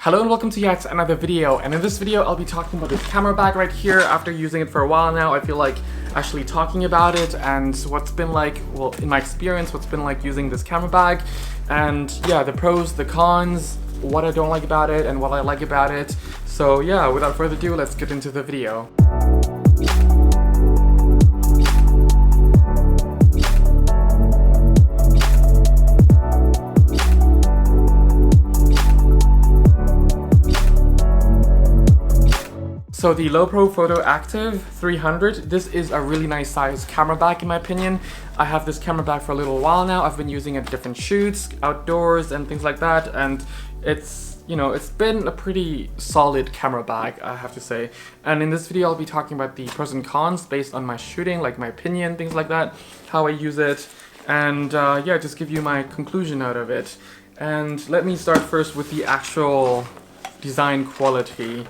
Hello and welcome to yet another video, and in this video I'll be talking about this camera bag right here. After using it for a while now, I feel like actually talking about it and what's been like, well, in my experience, what's been like using this camera bag, and yeah, the pros, the cons, what I don't like about it and what I like about it. So yeah, without further ado, let's get into the video. So the LowePro Photo Active 300, this is a really nice size camera bag in my opinion. I have this camera bag for a little while now. I've been using it at different shoots, outdoors and things like that, and it's, you know, it's been a pretty solid camera bag, I have to say. And in this video I'll be talking about the pros and cons based on my shooting, like my opinion, things like that, how I use it, and yeah, just give you my conclusion out of it. And let me start first with the actual design quality.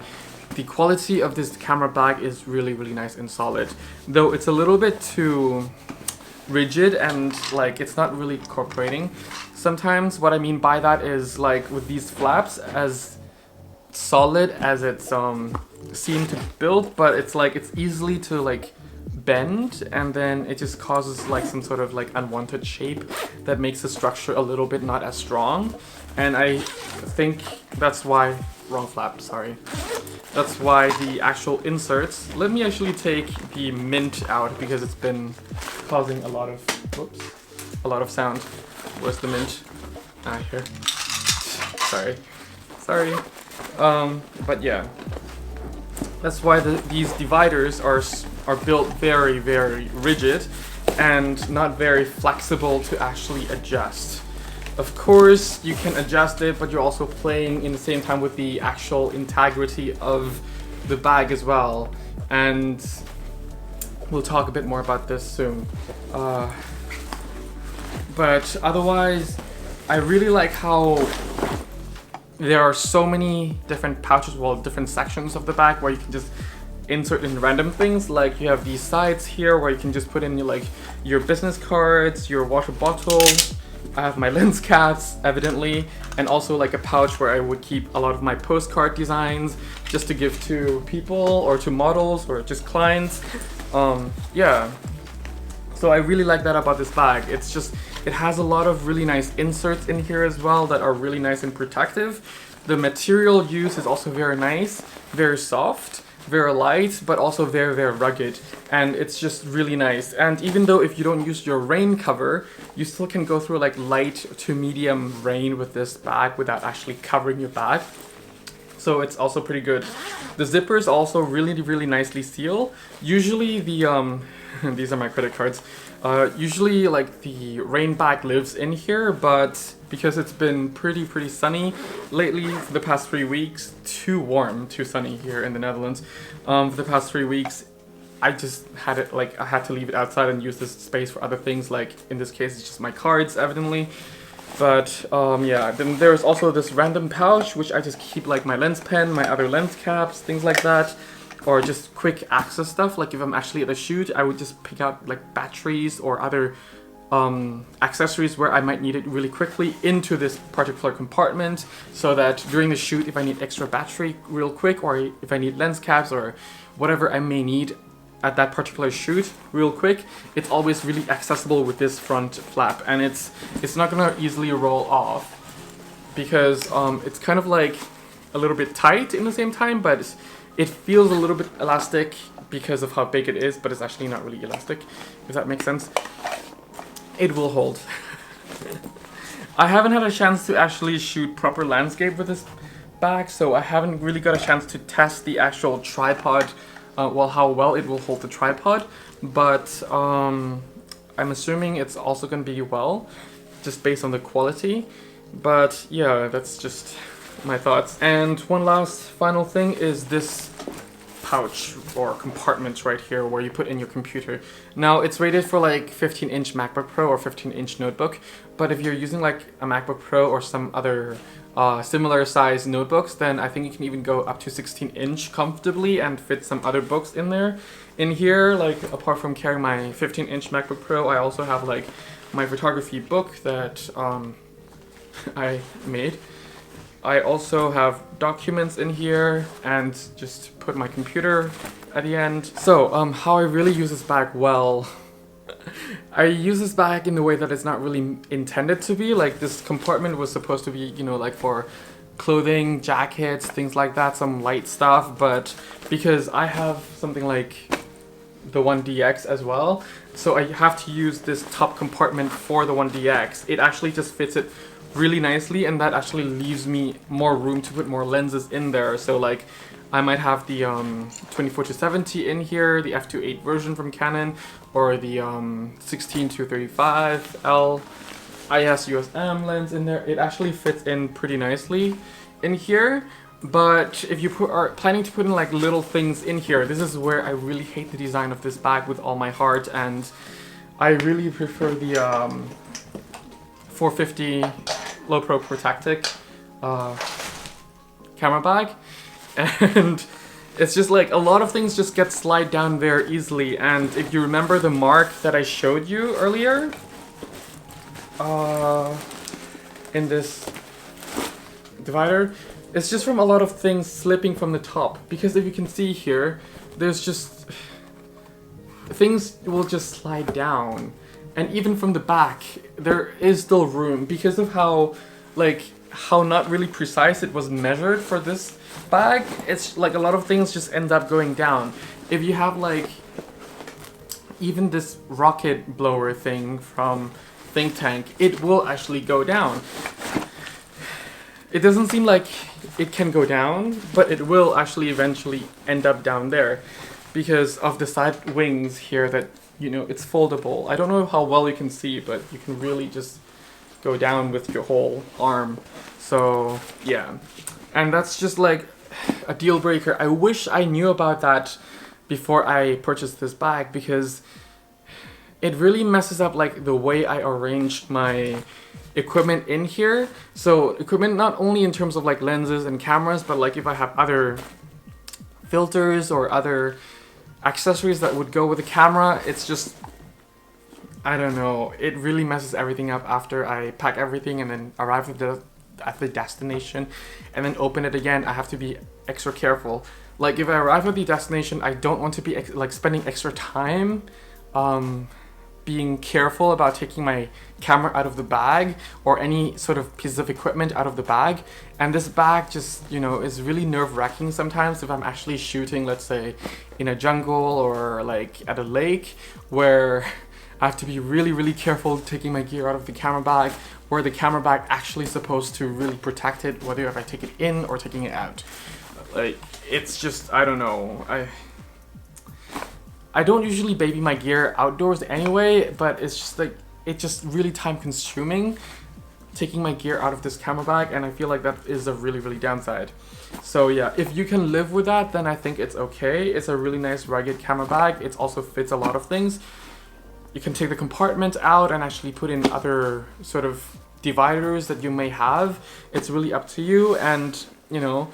The quality of this camera bag is really nice and solid, though it's a little bit too rigid and like it's not really incorporating. Sometimes what I mean by that is like with these flaps, as solid as it's seemed to build, but it's like it's easily to like bend, and then it just causes like some sort of like unwanted shape that makes the structure a little bit not as strong. And I think that's why, wrong flap, sorry. That's why the actual inserts, let me actually take the mint out because it's been causing a lot of, whoops, a lot of sound. Where's the mint? Ah, here. Sorry. But yeah, that's why these dividers are built very rigid and not very flexible to actually adjust. Of course, you can adjust it, but you're also playing in the same time with the actual integrity of the bag as well. And we'll talk a bit more about this soon. But otherwise, I really like how there are so many different pouches, well, different sections of the bag where you can just insert in random things. Like you have these sides here where you can just put in your business cards, your water bottle. I have my lens caps, evidently, and also like a pouch where I would keep a lot of my postcard designs just to give to people or to models or just clients. Yeah. So I really like that about this bag. It's just, it has a lot of really nice inserts in here as well that are really nice and protective. The material used is also very nice, very soft, very light, but also very rugged, and it's just really nice. And even though if you don't use your rain cover, you still can go through like light to medium rain with this bag without actually covering your bag. So it's also pretty good. The zippers also really nicely seal. Usually the these are my credit cards. Usually like the rain bag lives in here, but because it's been pretty sunny lately for the past 3 weeks, too warm, too sunny here in the Netherlands. For the past 3 weeks, I just had it like I had to leave it outside and use this space for other things. Like in this case, it's just my cards, evidently. But yeah, then there's also this random pouch which I just keep like my lens pen, my other lens caps, things like that. Or just quick access stuff, like if I'm actually at a shoot, I would just pick out like batteries or other accessories where I might need it really quickly into this particular compartment, so that during the shoot, if I need extra battery real quick, or if I need lens caps or whatever I may need at that particular shoot real quick, it's always really accessible with this front flap, and it's not gonna easily roll off because it's kind of like a little bit tight in the same time, but it feels a little bit elastic because of how big it is, but it's actually not really elastic, if that makes sense. It will hold. I haven't had a chance to actually shoot proper landscape with this bag, so I haven't really got a chance to test the actual tripod, well, how well it will hold the tripod, but I'm assuming it's also going to be well, just based on the quality. But yeah, that's just my thoughts. And one last final thing is this pouch or compartment right here where you put in your computer. Now it's rated for like 15-inch MacBook Pro or 15-inch notebook, but if you're using like a MacBook Pro or some other similar size notebooks, then I think you can even go up to 16-inch comfortably and fit some other books in there. In here, like apart from carrying my 15-inch MacBook Pro, I also have like my photography book that I made. I also have documents in here and just put my computer at the end. So how I really use this bag, well, I use this bag in the way that it's not really intended to be. Like this compartment was supposed to be, you know, like for clothing, jackets, things like that, some light stuff, but because I have something like the 1DX as well, so I have to use this top compartment for the 1DX. It actually just fits it really nicely, and that actually leaves me more room to put more lenses in there. So like I might have the 24-70 in here, the f2.8 version from Canon, or the 16-35L IS USM lens in there. It actually fits in pretty nicely in here. But if you are planning to put in like little things in here, this is where I really hate the design of this bag with all my heart, and I really prefer the 450 LowePro Protectic camera bag. And it's just like a lot of things just get slide down there easily. And if you remember the mark that I showed you earlier in this divider, it's just from a lot of things slipping from the top. Because if you can see here, there's just things will just slide down. And even from the back, there is still room because of how not really precise it was measured for this bag. It's like a lot of things just end up going down. If you have like even this rocket blower thing from Think Tank, it will actually go down. It doesn't seem like it can go down, but it will actually eventually end up down there because of the side wings here that, you know, it's foldable. I don't know how well you can see, but you can really just go down with your whole arm. So yeah, and that's just like a deal breaker. I wish I knew about that before I purchased this bag, because it really messes up like the way I arranged my equipment in here. So equipment not only in terms of like lenses and cameras, but like if I have other filters or other accessories that would go with the camera, it's just, I don't know, it really messes everything up after I pack everything and then arrive at the destination and then open it again. I have to be extra careful. Like if I arrive at the destination, I don't want to be like spending extra time being careful about taking my camera out of the bag or any sort of piece of equipment out of the bag. And this bag just, you know, is really nerve-wracking sometimes if I'm actually shooting, let's say, in a jungle or like at a lake, where I have to be really, really careful taking my gear out of the camera bag, where the camera bag actually supposed to really protect it, whether if I take it in or taking it out. Like, it's just, I don't know. I don't usually baby my gear outdoors anyway, but it's just like, it's just really time consuming taking my gear out of this camera bag, and I feel like that is a really, really downside. So yeah, if you can live with that, then I think it's okay. It's a really nice rugged camera bag. It also fits a lot of things. You can take the compartment out and actually put in other sort of dividers that you may have. It's really up to you. And you know,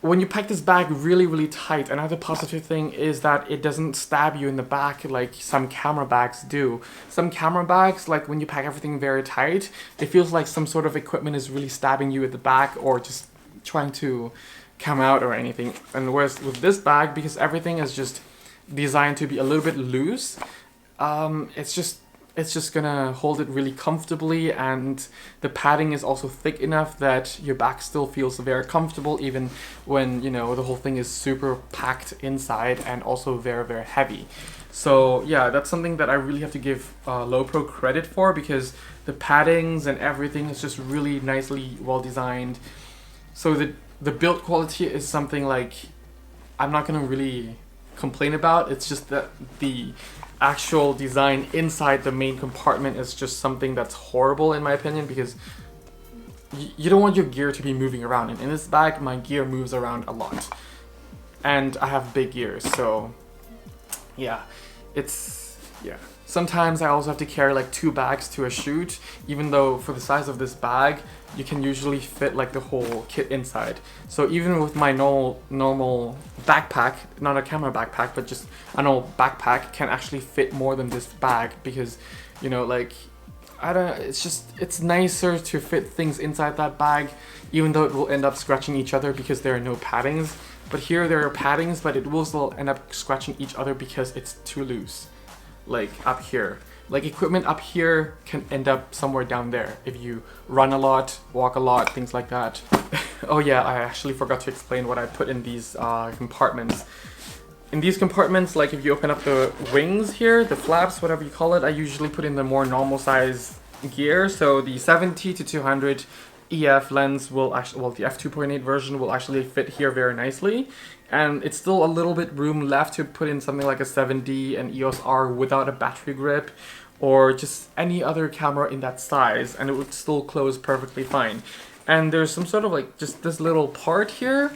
when you pack this bag really, really tight, another positive thing is that it doesn't stab you in the back like some camera bags do. Some camera bags, like when you pack everything very tight, it feels like some sort of equipment is really stabbing you at the back or just trying to come out or anything. And whereas with this bag, because everything is just designed to be a little bit loose, it's just gonna hold it really comfortably, and the padding is also thick enough that your back still feels very comfortable even when, you know, the whole thing is super packed inside and also very, very heavy. So yeah, that's something that I really have to give LowePro credit for, because the paddings and everything is just really nicely well designed. So the build quality is something like I'm not gonna really complain about. It's just that the actual design inside the main compartment is just something that's horrible in my opinion, because you don't want your gear to be moving around. And in this bag, my gear moves around a lot, and I have big ears, so yeah, sometimes I also have to carry like 2 bags to a shoot, even though for the size of this bag you can usually fit like the whole kit inside. So even with my normal backpack, not a camera backpack, but just a normal backpack, can actually fit more than this bag, because, you know, like I don't know, it's nicer to fit things inside that bag, even though it will end up scratching each other because there are no paddings. But here there are paddings, but it will still end up scratching each other because it's too loose. Like up here. Like equipment up here can end up somewhere down there if you run a lot, walk a lot, things like that. Oh yeah, I actually forgot to explain what I put in these compartments. In these compartments, like if you open up the wings here, the flaps, whatever you call it, I usually put in the more normal size gear. So the 70 to 200 EF lens will actually, well, the f2.8 version will actually fit here very nicely. And it's still a little bit room left to put in something like a 7D and EOS R without a battery grip, or just any other camera in that size, and it would still close perfectly fine. And there's some sort of like just this little part here.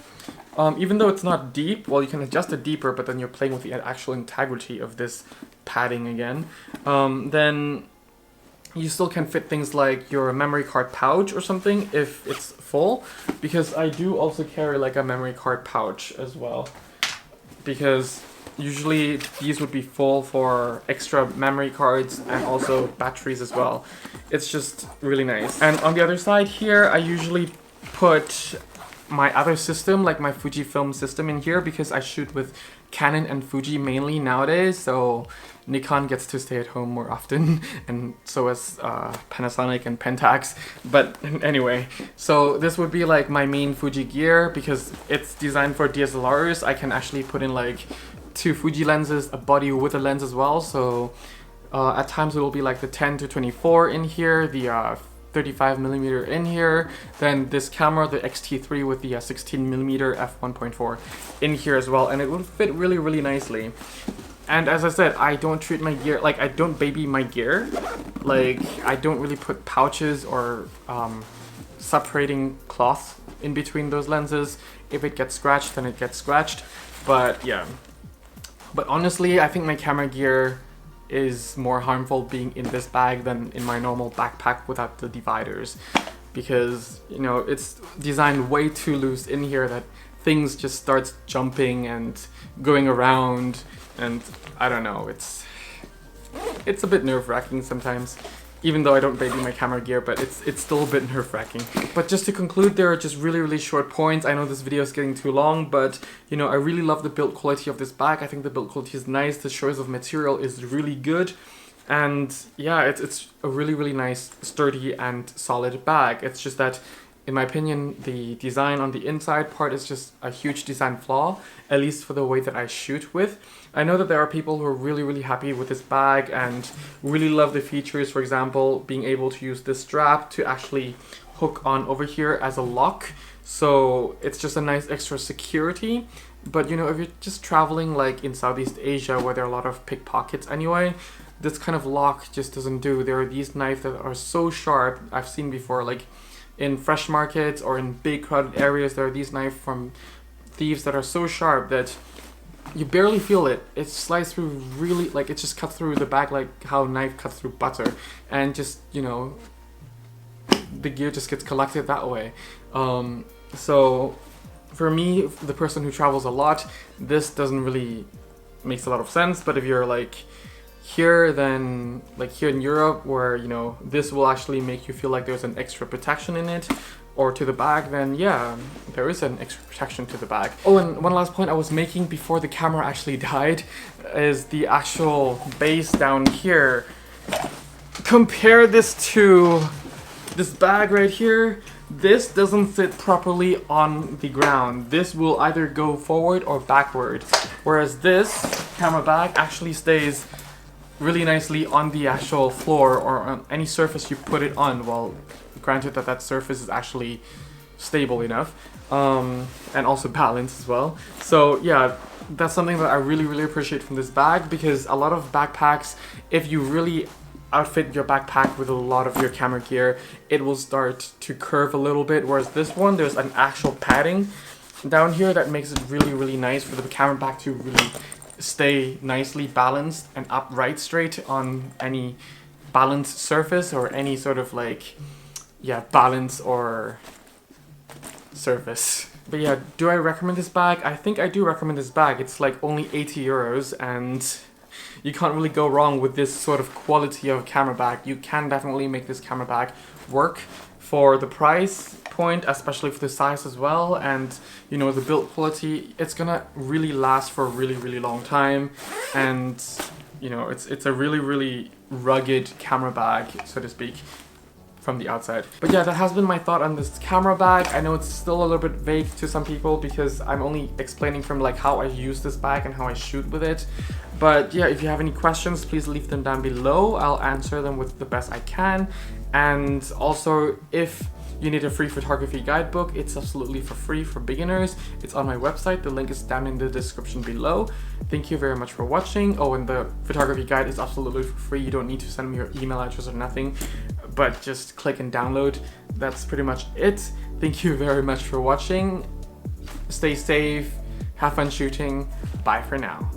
Even though it's not deep, well, you can adjust it deeper, but then you're playing with the actual integrity of this padding again. Then you still can fit things like your memory card pouch or something if it's full, because I do also carry like a memory card pouch as well, because usually these would be full for extra memory cards and also batteries as well. It's just really nice. And on the other side here, I usually put my other system, like my Fujifilm system, in here because I shoot with Canon and Fuji mainly nowadays, so Nikon gets to stay at home more often, and so as Panasonic and Pentax. But anyway, so this would be like my main Fuji gear because it's designed for DSLRs. I can actually put in like 2 Fuji lenses, a body with a lens as well, so at times it will be like the 10 to 24 in here, the 35mm in here, then this camera, the X-T3 with the 16mm f1.4 in here as well, and it will fit really nicely. And as I said, I don't treat my gear, like I don't baby my gear, like I don't really put pouches or separating cloth in between those lenses. If it gets scratched, then it gets scratched, but yeah. But honestly, I think my camera gear is more harmful being in this bag than in my normal backpack without the dividers, because, you know, it's designed way too loose in here that things just starts jumping and going around, and I don't know, it's a bit nerve-wracking sometimes. Even though I don't baby my camera gear, but it's still a bit nerve-wracking. But just to conclude, there are just really short points. I know this video is getting too long, but you know, I really love the build quality of this bag. I think the build quality is nice, the choice of material is really good, and yeah, it's a really nice, sturdy and solid bag. It's just that, in my opinion, the design on the inside part is just a huge design flaw, at least for the way that I shoot with. I know that there are people who are really happy with this bag and really love the features, for example, being able to use this strap to actually hook on over here as a lock. So it's just a nice extra security. But you know, if you're just traveling like in Southeast Asia where there are a lot of pickpockets anyway, this kind of lock just doesn't do. There are these knives that are so sharp, I've seen before, like in fresh markets or in big crowded areas, there are these knives from thieves that are so sharp that you barely feel it. It slices through really, like it just cuts through the back like how a knife cuts through butter, and just, you know, the gear just gets collected that way. So for me, the person who travels a lot, this doesn't really makes a lot of sense. But if you're like here, then like here in Europe, where, you know, this will actually make you feel like there's an extra protection in it, or to the bag, then yeah, there is an extra protection to the bag. Oh, and one last point I was making before the camera actually died is the actual base down here. Compare this to this bag right here. This doesn't sit properly on the ground. This will either go forward or backward, whereas this camera bag actually stays really nicely on the actual floor or on any surface you put it on. Well, granted that surface is actually stable enough, and also balanced as well. So yeah, that's something that I really appreciate from this bag, because a lot of backpacks, if you really outfit your backpack with a lot of your camera gear, it will start to curve a little bit, whereas this one, there's an actual padding down here that makes it really nice for the camera bag to really stay nicely balanced and upright straight on any balanced surface or any sort of like, yeah, balance or surface. But yeah, do I recommend this bag? I think I do recommend this bag. It's like only 80 euros, and you can't really go wrong with this sort of quality of camera bag. You can definitely make this camera bag work for the price point, especially for the size as well, and you know, the build quality. It's gonna really last for a really long time, and you know, it's a really rugged camera bag, so to speak, from the outside. But yeah, that has been my thought on this camera bag. I know it's still a little bit vague to some people because I'm only explaining from like how I use this bag and how I shoot with it. But yeah, if you have any questions, please leave them down below. I'll answer them with the best I can. And also, if you need a free photography guidebook, it's absolutely for free for beginners. It's on my website. The link is down in the description below. Thank you very much for watching. Oh, and the photography guide is absolutely for free. You don't need to send me your email address or nothing, but just click and download. That's pretty much it. Thank you very much for watching. Stay safe, have fun shooting. Bye for now.